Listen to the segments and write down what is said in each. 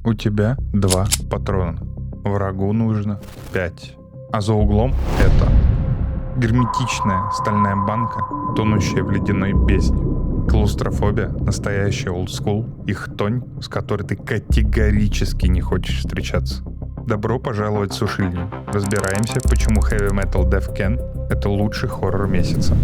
У тебя 2 патрона. Врагу нужно 5. А за углом это герметичная стальная банка, тонущая в ледяной бездне. Клаустрофобия, настоящая олдскул и хтонь, с которой ты категорически не хочешь встречаться. Добро пожаловать в Сушильню. Разбираемся, почему Heavy Metal Death Can — это лучший хоррор месяца.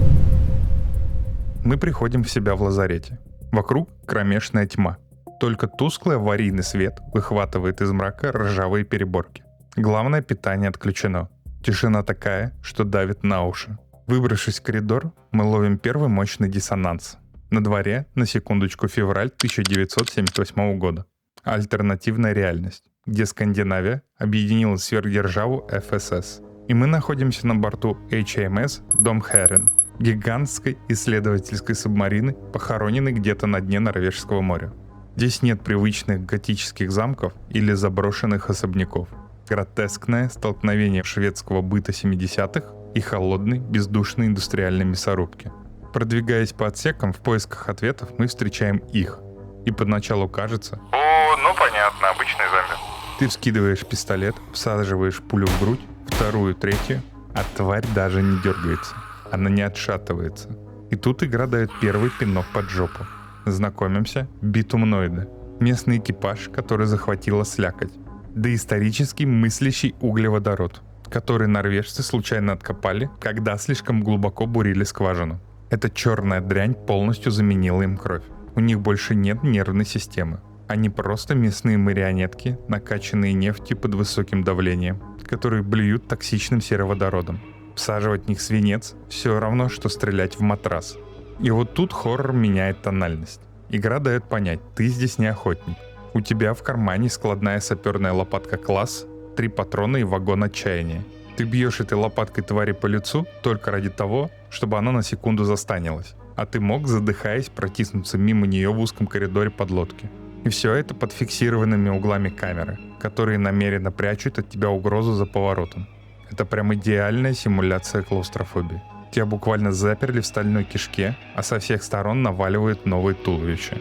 Мы приходим в себя в лазарете. Вокруг кромешная тьма. Только тусклый аварийный свет выхватывает из мрака ржавые переборки. Главное питание отключено. Тишина такая, что давит на уши. Выбравшись в коридор, мы ловим первый мощный диссонанс. На дворе, на секундочку, февраль 1978 года. Альтернативная реальность, где Скандинавия объединила сверхдержаву ФСС. И мы находимся на борту HMS Дом Херен, гигантской исследовательской субмарины, похороненной где-то на дне Норвежского моря. Здесь нет привычных готических замков или заброшенных особняков. Гротескное столкновение шведского быта 70-х и холодной, бездушной индустриальной мясорубки. Продвигаясь по отсекам в поисках ответов, мы встречаем их. И поначалу кажется: «О, ну понятно, обычный зомби». Ты вскидываешь пистолет, всаживаешь пулю в грудь, вторую, третью, а тварь даже не дергается. Она не отшатывается. И тут игра дает первый пинок под жопу. Знакомимся, битумноиды. Местный экипаж, который захватила слякоть. Доисторический мыслящий углеводород, который норвежцы случайно откопали, когда слишком глубоко бурили скважину. Эта черная дрянь полностью заменила им кровь. У них больше нет нервной системы. Они просто мясные марионетки, накачанные нефтью под высоким давлением, которые блюют токсичным сероводородом. Всаживать в них свинец все равно, что стрелять в матрас. И вот тут хоррор меняет тональность. Игра дает понять: ты здесь не охотник. У тебя в кармане складная саперная лопатка класс, 3 патрона и вагон отчаяния. Ты бьешь этой лопаткой твари по лицу только ради того, чтобы она на секунду застанилась. А ты мог, задыхаясь, протиснуться мимо нее в узком коридоре подлодки. И все это под фиксированными углами камеры, которые намеренно прячут от тебя угрозу за поворотом. Это прям идеальная симуляция клаустрофобии. Тебя буквально заперли в стальной кишке, а со всех сторон наваливают новые туловища.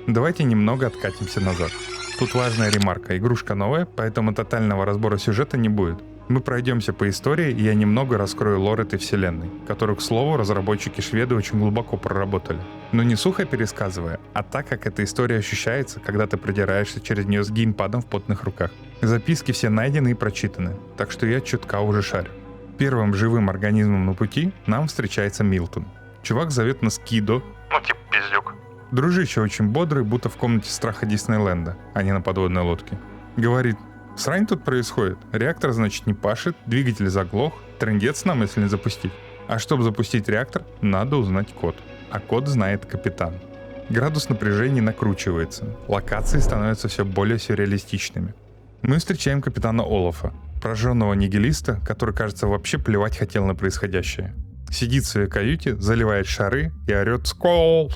Давайте немного откатимся назад. Тут важная ремарка: игрушка новая, поэтому тотального разбора сюжета не будет. Мы пройдемся по истории, и я немного раскрою лор этой вселенной, которую, к слову, разработчики-шведы очень глубоко проработали. Но не сухо пересказывая, а так, как эта история ощущается, когда ты продираешься через нее с геймпадом в потных руках. Записки все найдены и прочитаны, так что я чутка уже шарю. Первым живым организмом на пути нам встречается Милтон. Чувак зовет нас Кидо. Ну типа пиздюк. Дружище очень бодрый, будто в комнате страха Диснейленда, а не на подводной лодке. Говорит: срань тут происходит. Реактор, значит, не пашет, двигатель заглох. Трындец нам, если не запустить. А чтобы запустить реактор, надо узнать код. А код знает капитан. Градус напряжения накручивается. Локации становятся все более сюрреалистичными. Мы встречаем капитана Олафа, прожженного нигилиста, который, кажется, вообще плевать хотел на происходящее. Сидит в своей каюте, заливает шары и орет «Скол!».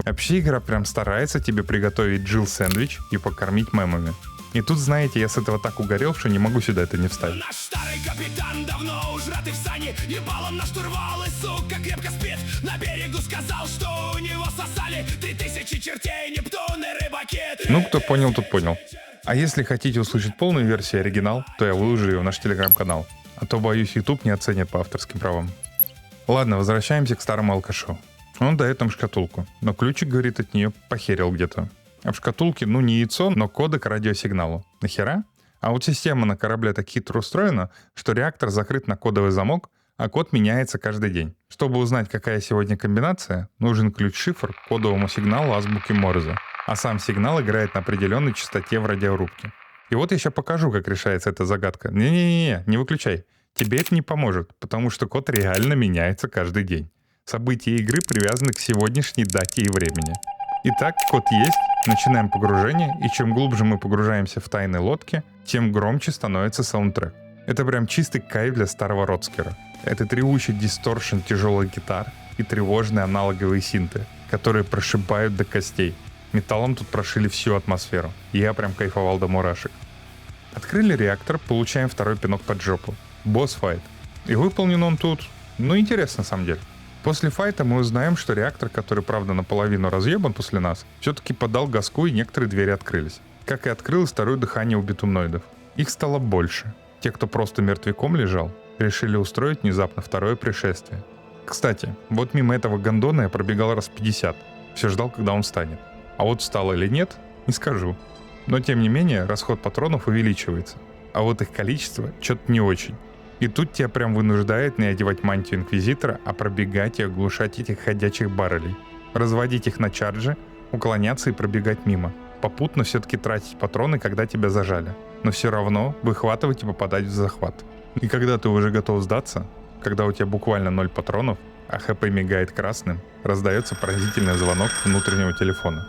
Вообще игра прям старается тебе приготовить Джилл-сэндвич и покормить мемами. И тут, знаете, я с этого так угорел, что не могу сюда это не вставить. Наш старый капитан давно ужратый в сани, ебалом на штурвал и, сука, крепко спит. На берегу сказал, что у него сосали 3000 чертей, Нептун и рыбаки. Ну, кто понял, тот понял. А если хотите услышать полную версию оригинал, то я выложу ее в наш телеграм-канал. А то, боюсь, YouTube не оценит по авторским правам. Ладно, возвращаемся к старому алкашу. Он дает нам шкатулку, но ключик, говорит, от нее похерил где-то. А в шкатулке, ну, не яйцо, но коды к радиосигналу. Нахера? А вот система на корабле так хитро устроена, что реактор закрыт на кодовый замок, а код меняется каждый день. Чтобы узнать, какая сегодня комбинация, нужен ключ-шифр к кодовому сигналу азбуки Морзе. А сам сигнал играет на определенной частоте в радиорубке. И вот я сейчас покажу, как решается эта загадка. Не-не-не, не выключай. Тебе это не поможет, потому что код реально меняется каждый день. События игры привязаны к сегодняшней дате и времени. Итак, код есть, начинаем погружение, и чем глубже мы погружаемся в тайны лодки, тем громче становится саундтрек. Это прям чистый кайф для старого Родскера. Это тревучий дисторшн тяжелых гитар и тревожные аналоговые синты, которые прошибают до костей. Металлом тут прошили всю атмосферу. Я прям кайфовал до мурашек. Открыли реактор, получаем второй пинок под жопу. Босс-файт. И выполнен он тут, ну, интересно на самом деле. После файта мы узнаем, что реактор, который, правда, наполовину разъебан после нас, все-таки подал газку и некоторые двери открылись. Как и открылось второе дыхание у битумноидов. Их стало больше. Те, кто просто мертвяком лежал, решили устроить внезапно второе пришествие. Кстати, вот мимо этого гондона я пробегал раз 50. Все ждал, когда он встанет. А вот встал или нет, не скажу. Но тем не менее, расход патронов увеличивается. А вот их количество что-то не очень. И тут тебя прям вынуждает не одевать мантию инквизитора, а пробегать и оглушать этих ходячих баррелей. Разводить их на чардже, уклоняться и пробегать мимо. Попутно все-таки тратить патроны, когда тебя зажали. Но все равно выхватывать и попадать в захват. И когда ты уже готов сдаться, когда у тебя буквально 0 патронов, а ХП мигает красным, раздается поразительный звонок внутреннего телефона.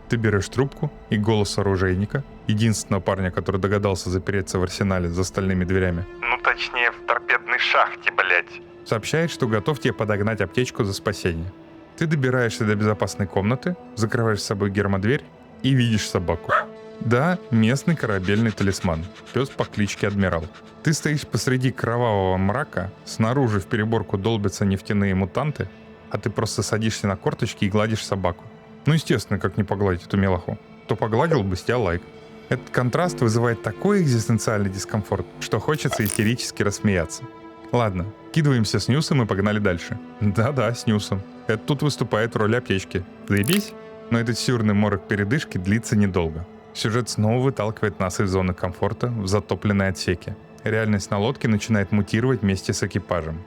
Ты берешь трубку, и голос оружейника, единственного парня, который догадался запереться в арсенале за стальными дверями, Ну точнее, в торпедной шахте, блять. сообщает, что готов тебе подогнать аптечку за спасение. Ты добираешься до безопасной комнаты, закрываешь с собой гермодверь и видишь собаку. Да, местный корабельный талисман, пес по кличке Адмирал. Ты стоишь посреди кровавого мрака, снаружи в переборку долбятся нефтяные мутанты, а ты просто садишься на корточки и гладишь собаку. Ну, естественно, как не погладить эту мелоху. То погладил бы, с тебя лайк. Этот контраст вызывает такой экзистенциальный дискомфорт, что хочется истерически рассмеяться. Ладно, кидываемся с Ньюсом и погнали дальше. Да-да, с Ньюсом. Это тут выступает в роли аптечки. Заебись? Но этот сюрный морок передышки длится недолго. Сюжет снова выталкивает нас из зоны комфорта в затопленные отсеки. Реальность на лодке начинает мутировать вместе с экипажем.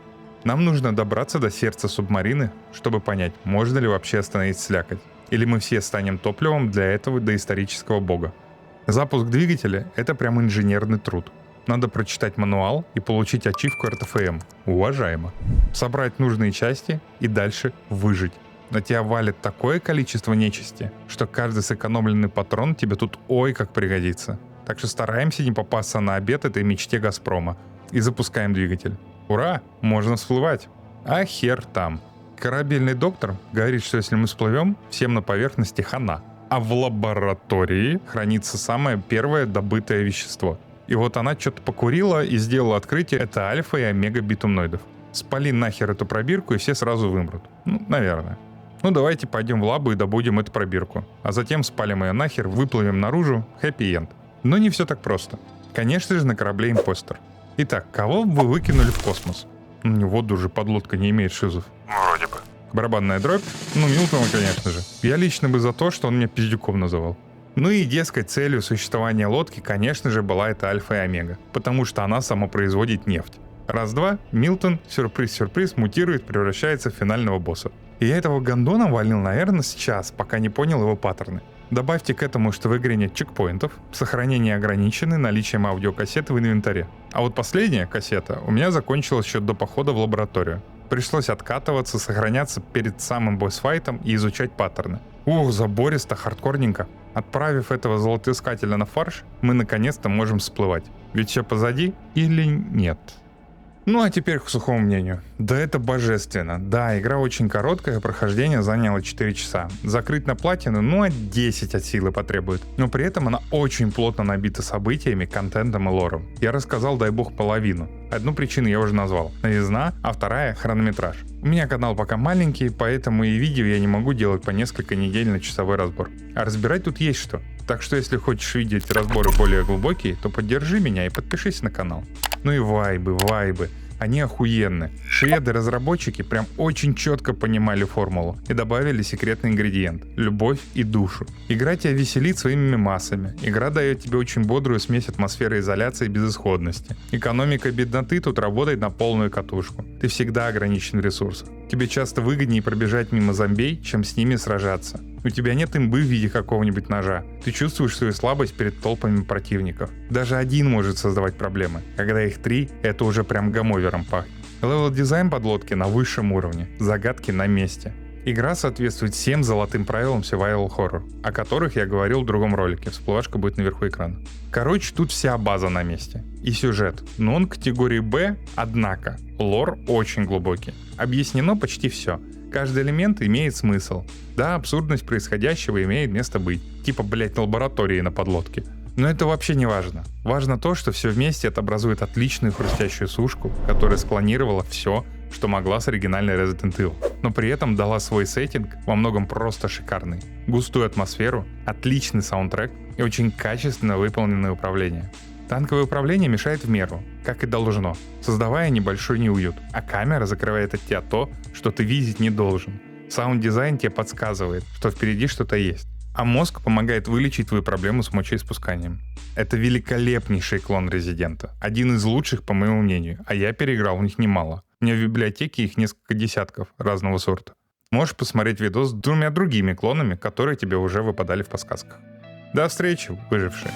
Нам нужно добраться до сердца субмарины, чтобы понять, можно ли вообще остановить слякоть. Или мы все станем топливом для этого доисторического бога. Запуск двигателя — это прям инженерный труд. Надо прочитать мануал и получить ачивку РТФМ. Уважаемо. Собрать нужные части и дальше выжить. На тебя валит такое количество нечисти, что каждый сэкономленный патрон тебе тут ой как пригодится. Так что стараемся не попасться на обед этой мечте Газпрома. И запускаем двигатель. Ура! Можно всплывать. А хер там. Корабельный доктор говорит, что если мы всплывем, всем на поверхности хана. А в лаборатории хранится самое первое добытое вещество. И вот она что-то покурила и сделала открытие. Это альфа и омега битумноидов. Спали нахер эту пробирку, и все сразу вымрут. Ну, наверное. Ну, давайте пойдем в лабу и добудем эту пробирку. А затем спалим ее нахер, выплывем наружу. Хэппи-энд. Но не все так просто. Конечно же, на корабле импостер. Итак, кого вы выкинули в космос? Ну, воду же подлодка не имеет шизов. Вроде бы. Барабанная дробь? Ну, Милтона, конечно же. Я лично бы за то, что он меня пиздюком называл. Ну и, дескать, целью существования лодки, конечно же, была эта альфа и омега. Потому что она самопроизводит нефть. Раз-два, Милтон, сюрприз-сюрприз, мутирует, превращается в финального босса. И я этого гондона валил, наверное, сейчас, пока не понял его паттерны. Добавьте к этому, что в игре нет чекпоинтов, сохранение ограничено наличием аудиокассеты в инвентаре. А вот последняя кассета у меня закончилась еще до похода в лабораторию. Пришлось откатываться, сохраняться перед самым босс-файтом и изучать паттерны. Ух, забористо, хардкорненько. Отправив этого золотоискателя на фарш, мы наконец-то можем всплывать. Ведь все позади или нет? Ну а теперь к сухому мнению. Да это божественно. Да, игра очень короткая, прохождение заняло 4 часа. Закрыть на платину, ну а 10 от силы потребует. Но при этом она очень плотно набита событиями, контентом и лором. Я рассказал, дай бог, половину. Одну причину я уже назвал. Новизна, а вторая — хронометраж. У меня канал пока маленький, поэтому и видео я не могу делать по несколько недель на часовой разбор. А разбирать тут есть что. Так что если хочешь видеть разборы более глубокие, то поддержи меня и подпишись на канал. Ну и вайбы. Они охуенны. Шведы-разработчики прям очень четко понимали формулу и добавили секретный ингредиент – любовь и душу. Игра тебя веселит своими мемасами. Игра дает тебе очень бодрую смесь атмосферы изоляции и безысходности. Экономика бедноты тут работает на полную катушку. Ты всегда ограничен в ресурсах. Тебе часто выгоднее пробежать мимо зомбей, чем с ними сражаться. У тебя нет имбы в виде какого-нибудь ножа. Ты чувствуешь свою слабость перед толпами противников. Даже один может создавать проблемы. Когда их 3, это уже прям гамовером пахнет. Левел-дизайн подлодки на высшем уровне. Загадки на месте. Игра соответствует всем золотым правилам survival horror, о которых я говорил в другом ролике. Всплывашка будет наверху экрана. Короче, тут вся база на месте. И сюжет. Но он категории Б, однако лор очень глубокий. Объяснено почти все. Каждый элемент имеет смысл. Да, абсурдность происходящего имеет место быть. Типа, блять, на лаборатории на подлодке. Но это вообще не важно. Важно то, что все вместе это образует отличную хрустящую сушку, которая склонировала все, что могла с оригинальной Resident Evil. Но при этом дала свой сеттинг, во многом просто шикарный. Густую атмосферу, отличный саундтрек, и очень качественно выполненное управление. Танковое управление мешает в меру, как и должно, создавая небольшой неуют, а камера закрывает от тебя то, что ты видеть не должен. Саунд-дизайн тебе подсказывает, что впереди что-то есть. А мозг помогает вылечить твою проблему с мочеиспусканием. Это великолепнейший клон Резидента. Один из лучших, по моему мнению, а я переиграл в них немало. У меня в библиотеке их несколько десятков разного сорта. Можешь посмотреть видос с 2 другими клонами, которые тебе уже выпадали в подсказках. До встречи, выжившие!